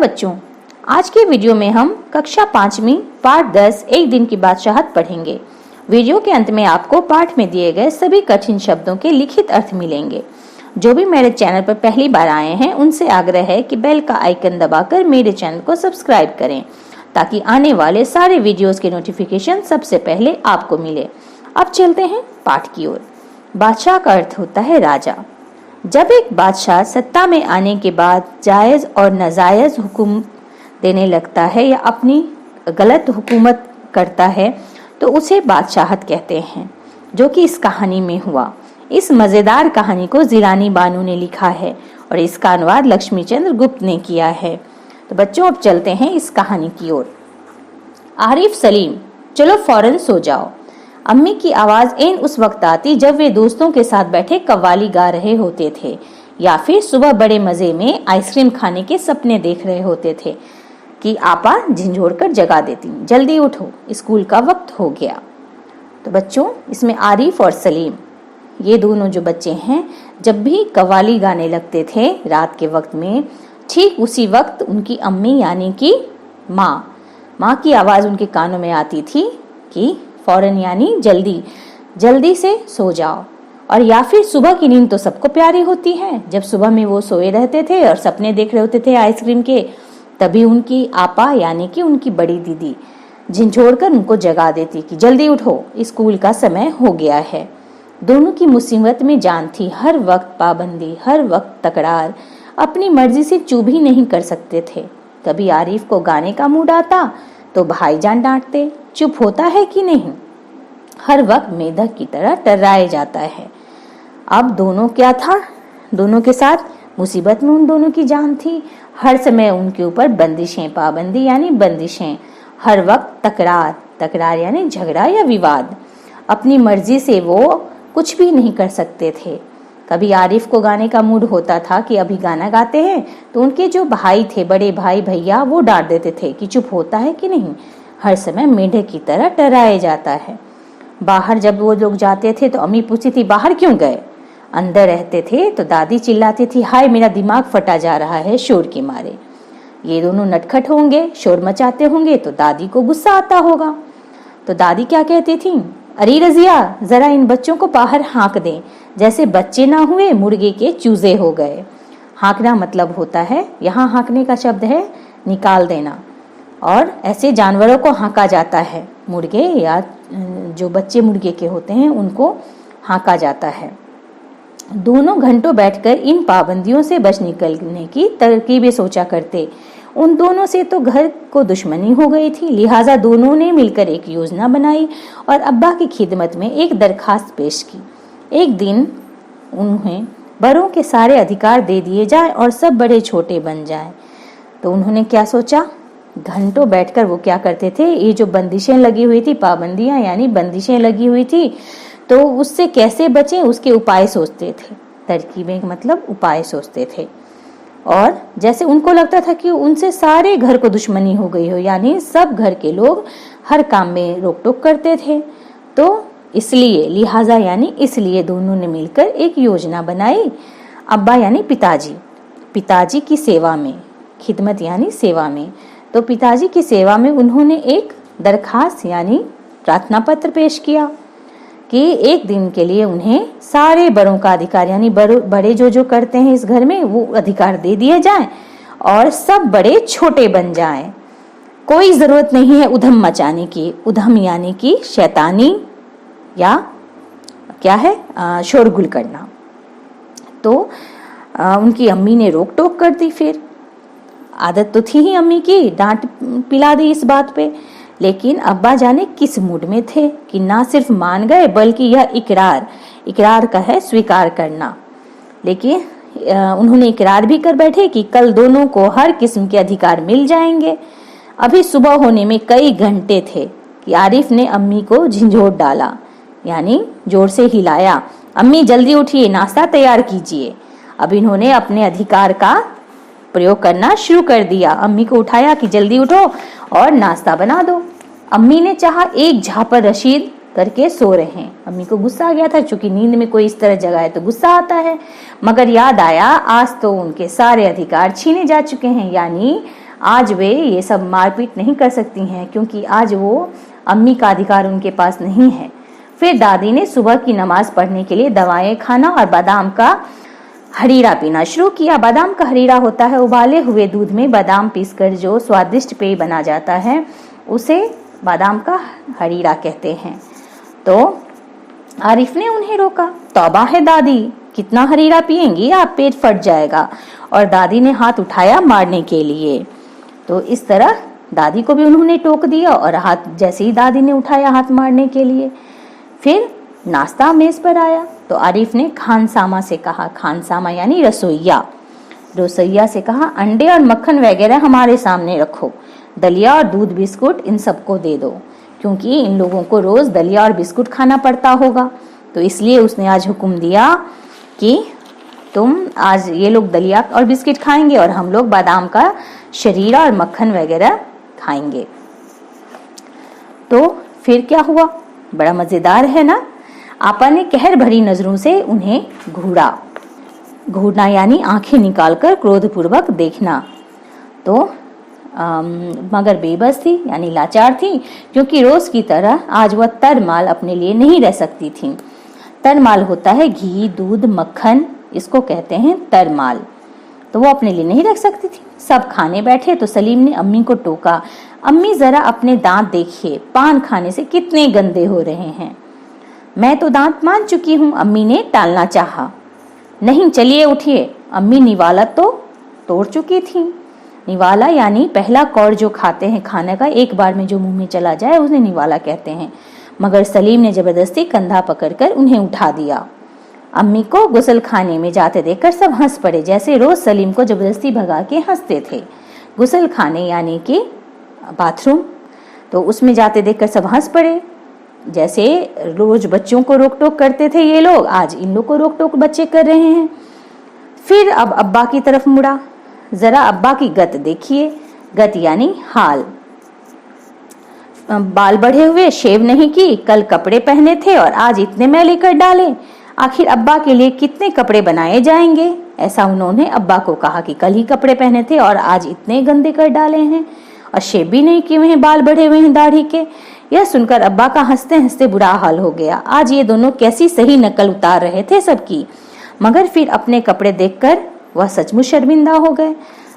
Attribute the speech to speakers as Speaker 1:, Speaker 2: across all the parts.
Speaker 1: बच्चों, आज के वीडियो में हम कक्षा 5वीं पाठ 10 एक दिन की बादशाहत पढ़ेंगे। वीडियो के अंत में आपको पाठ में दिए गए सभी कठिन शब्दों के लिखित अर्थ मिलेंगे। जो भी मेरे चैनल पर पहली बार आए हैं उनसे आग्रह है कि बेल का आइकन दबाकर मेरे चैनल को सब्सक्राइब करें ताकि आने वाले सारे वीडियोस के नोटिफिकेशन सबसे पहले आपको मिले। अब चलते हैं पाठ की ओर। बादशाह का अर्थ होता है राजा। जब एक बादशाह सत्ता में आने के बाद जायज और नाजायज हुक्म देने लगता है या अपनी गलत हुकूमत करता है तो उसे बादशाहत कहते हैं, जो कि इस कहानी में हुआ। इस मजेदार कहानी को जिलानी बानू ने लिखा है और इसका अनुवाद लक्ष्मीचंद्र गुप्त ने किया है। तो बच्चों, अब चलते हैं इस कहानी की ओर। आरिफ सलीम, चलो फौरन सो जाओ। अम्मी की आवाज एन उस वक्त आती जब वे दोस्तों के साथ बैठे कव्वाली गा रहे होते थे या फिर सुबह बड़े मजे में आइसक्रीम खाने के सपने देख रहे होते थे कि आपा झिंझोड़ कर जगा देती, जल्दी उठो, स्कूल का वक्त हो गया। तो बच्चों, इसमें आरिफ और सलीम ये दोनों जो बच्चे हैं, जब भी कव्वाली गाने लगते थे रात के वक्त में, ठीक उसी वक्त उनकी अम्मी यानी कि माँ की आवाज उनके कानों में आती थी कि फौरन यानी जल्दी जल्दी से सो जाओ। और या फिर सुबह की नींद तो सबको प्यारी होती है। जब सुबह में वो सोए रहते थे और सपने देख रहे होते थे आइसक्रीम के, तभी उनकी आपा यानी कि उनकी बड़ी दीदी झिंझोड़ कर उनको जगा देती कि जल्दी उठो, स्कूल का समय हो गया है। दोनों की मुसीबत में जान थी, हर वक्त पाबंदी, हर वक्त तकरार, अपनी मर्जी से चुप ही नहीं कर सकते थे। कभी आरिफ को गाने का मूड आता तो भाईजान डांटते, चुप होता है कि नहीं, हर वक्त मेढक की तरह टर्राए जाता है। अब दोनों क्या था, दोनों के साथ मुसीबत में उन दोनों की जान थी। हर समय उनके ऊपर बंदिशें, पाबंदी यानी बंदिशें, हर वक्त तकरार यानी झगड़ा या विवाद। अपनी मर्जी से वो कुछ भी नहीं कर सकते थे। कभी आरिफ को गाने का मूड होता था कि अभी गाना गाते हैं, तो उनके जो भाई थे, बड़े भाई भैया, वो डांट देते थे कि चुप होता है कि नहीं, हर समय मेढक की तरह टर्राए जाता है। बाहर जब वो लोग जाते थे तो अम्मी पूछती थी बाहर क्यों गए। अंदर रहते थे तो दादी चिल्लाती थी, हाय मेरा दिमाग फटा जा रहा है शोर के मारे। ये दोनों नटखट होंगे, शोर मचाते होंगे तो दादी को गुस्सा आता होगा। तो दादी क्या कहती थी, अरे रजिया, जरा इन बच्चों को बाहर हाँक दें, जैसे बच्चे ना हुए मुर्गे के चूजे हो गए। हाँकना मतलब होता है, यहाँ हाँकने का शब्द है निकाल देना, और ऐसे जानवरों को हाँका जाता है, मुर्गे या जो बच्चे मुर्गे के होते हैं उनको हाँका जाता है। दोनों घंटों बैठकर इन पाबंदियों से बच निकलने की तरकीबें सोचा करते। उन दोनों से तो घर को दुश्मनी हो गई थी, लिहाजा दोनों ने मिलकर एक योजना बनाई और अब्बा की खिदमत में एक दरखास्त पेश की। एक दिन उन्हें बड़ों के सारे अधिकार दे दिए जाए और सब बड़े छोटे बन जाएं। तो उन्होंने क्या सोचा, घंटों बैठकर वो क्या करते थे, ये जो बंदिशें लगी हुई थी, पाबंदियां यानी बंदिशें लगी हुई थी, तो उससे कैसे बचें उसके उपाय सोचते थे। तरकीबें मतलब उपाय सोचते थे। और जैसे उनको लगता था कि उनसे सारे घर को दुश्मनी हो गई हो, यानी सब घर के लोग हर काम में रोक टोक करते थे, तो इसलिए लिहाजा यानी इसलिए दोनों ने मिलकर एक योजना बनाई। अब्बा यानी पिताजी की सेवा में, खिदमत यानी सेवा में, तो पिताजी की सेवा में उन्होंने एक दरखास्त यानी प्रार्थना पत्र पेश किया कि एक दिन के लिए उन्हें सारे बड़ों का अधिकार यानी बड़े जो करते हैं इस घर में वो अधिकार दे दिए जाएं और सब बड़े छोटे बन जाएं। कोई जरूरत नहीं है उधम मचाने की। उधम यानी कि शैतानी या क्या है, शोरगुल करना। तो उनकी अम्मी ने रोक टोक कर दी। फिर आदत तो थी ही अम्मी की, डांट पिला दी इस बात पे। लेकिन अब्बा जाने किस मूड में थे कि ना सिर्फ मान गए बल्कि यह इकरार का है स्वीकार करना। लेकिन उन्होंने इकरार भी कर बैठे कि कल दोनों को हर किस्म के अधिकार मिल जाएंगे। अभी सुबह होने में कई घंटे थे कि आरिफ ने अम्मी को झिंझोड़ डाला, यानी जोर से हिलाया, अम्मी जल्दी उठिए, नाश्ता तैयार कीजिए। अब इन्होंने अपने अधिकार का प्रयोग करना शुरू कर दिया। अम्मी को उठाया कि जल्दी उठो और नाश्ता बना दो। अम्मी ने चाहा एक झापर रशीद करके सो रहे हैं। अम्मी को गुस्सा आ गया था, चूंकि नींद में कोई इस तरह जगाए तो गुस्सा आता है, मगर याद आया आज तो उनके सारे अधिकार छीने जा चुके हैं, यानी आज वे ये सब मारपीट नहीं कर सकती हैं, क्योंकि आज वो अम्मी का अधिकार उनके पास नहीं है। फिर दादी ने सुबह की नमाज पढ़ने के लिए दवाएं खाना और बादाम का हरीरा पीना शुरू किया। बादाम का हरीरा होता है उबाले हुए दूध में बादाम पीसकर जो स्वादिष्ट पेय बना जाता है, उसे बादाम का हरीरा कहते हैं। तो आरिफ ने उन्हें रोका। तौबा है दादी, कितना हरीरा पिएंगी आप, पेट फट जाएगा। और दादी ने हाथ उठाया मारने के लिए। तो इस तरह दादी को भी उन्होंने टोक दिया और हाथ जैसे ही दादी ने उठाया हाथ मारने के लिए, फिर नाश्ता मेज पर आया। तो आरिफ ने खानसामा से कहा, खानसामा यानी रसोइया, रसोइया से कहा अंडे और मक्खन वगैरह हमारे सामने रखो, दलिया और दूध बिस्कुट इन सबको दे दो, क्योंकि इन लोगों को रोज दलिया और बिस्कुट खाना पड़ता होगा। तो इसलिए उसने आज हुक्म दिया कि तुम आज ये लोग दलिया और बिस्किट खाएंगे और हम लोग बादाम का शरीरा और मक्खन वगैरह खाएंगे। तो फिर क्या हुआ, बड़ा मजेदार है ना। आपा ने कहर भरी नजरों से उन्हें घूरा, घूरना यानी आंखें निकालकर क्रोधपूर्वक देखना। तो मगर बेबस थी यानी लाचार थी, क्योंकि रोज की तरह आज वह तरमाल अपने लिए नहीं रह सकती थी। तरमाल होता है घी, दूध, मक्खन, इसको कहते हैं तरमाल। तो वो अपने लिए नहीं रख सकती थी। सब खाने बैठे तो सलीम ने अम्मी को टोका, अम्मी जरा अपने दांत देखिए, पान खाने से कितने गंदे हो रहे हैं। मैं तो दांत मान चुकी हूँ, अम्मी ने टालना चाहा। नहीं चलिए उठिए, अम्मी निवाला तो तोड़ चुकी थी। निवाला यानी पहला कौड़ जो खाते हैं खाने का, एक बार में जो मुंह में चला जाए उसे निवाला कहते हैं। मगर सलीम ने जबरदस्ती कंधा पकड़कर उन्हें उठा दिया। अम्मी को गुसल खाने में जाते देखकर सब हंस पड़े, जैसे रोज सलीम को जबरदस्ती भगा के हंसते थे। गुसल खाने यानी कि बाथरूम, तो उसमें जाते देखकर सब हंस पड़े, जैसे रोज बच्चों को रोक टोक करते थे ये लोग, आज इन लोग को रोक टोक बच्चे कर रहे हैं। फिर अब अब्बा की तरफ मुड़ा, जरा अब्बा की गत देखिए, गत यानी हाल। बाल बढ़े हुए, शेव नहीं की, कल कपड़े पहने थे और आज इतने मैले कर डाले। आखिर अब्बा के लिए कितने कपड़े बनाए जाएंगे। ऐसा उन्होंने अब्बा को कहा कि कल ही कपड़े पहने थे और आज इतने गंदे कर डाले हैं, और शेव भी नहीं किए हैं, बाल बढ़े हुए हैं दाढ़ी के। यह सुनकर अब्बा का हंसते हंसते बुरा हाल हो गया। आज ये दोनों कैसी सही नकल उतार रहे थे सबकी। मगर फिर अपने कपड़े देखकर वह सचमुच शर्मिंदा हो गए,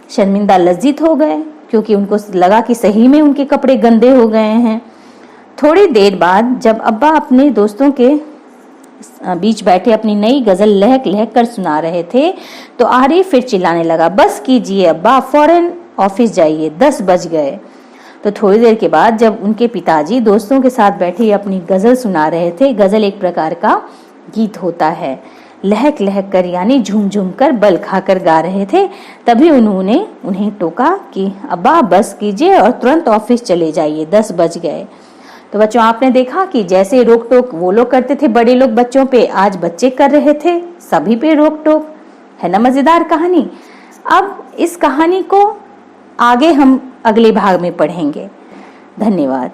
Speaker 1: शर्मिंदा लज्जित हो गए, क्योंकि उनको लगा कि सही में उनके कपड़े गंदे हो गए हैं। थोड़ी देर बाद जब अब्बा अपने दोस्तों के बीच बैठे अपनी नई गजल लहक लहक कर सुना रहे थे, तो आरिफ फिर चिल्लाने लगा, बस कीजिए अब्बा, फौरन ऑफिस जाइए, 10 बज गए। तो थोड़ी देर के बाद जब उनके पिताजी दोस्तों के साथ बैठे अपनी गजल सुना रहे थे, गजल एक प्रकार का गीत होता है, लहक लहक कर यानी झूम झूम कर बल खाकर गा रहे थे, तभी उन्होंने उन्हें टोका कि अब्बा बस कीजिए और तुरंत ऑफिस चले जाइए, 10 बज गए। तो बच्चों आपने देखा कि जैसे रोक टोक वो लोग करते थे बड़े लोग बच्चों पे, आज बच्चे कर रहे थे सभी पे रोक टोक। है ना मजेदार कहानी। अब इस कहानी को आगे हम अगले भाग में पढ़ेंगे। धन्यवाद।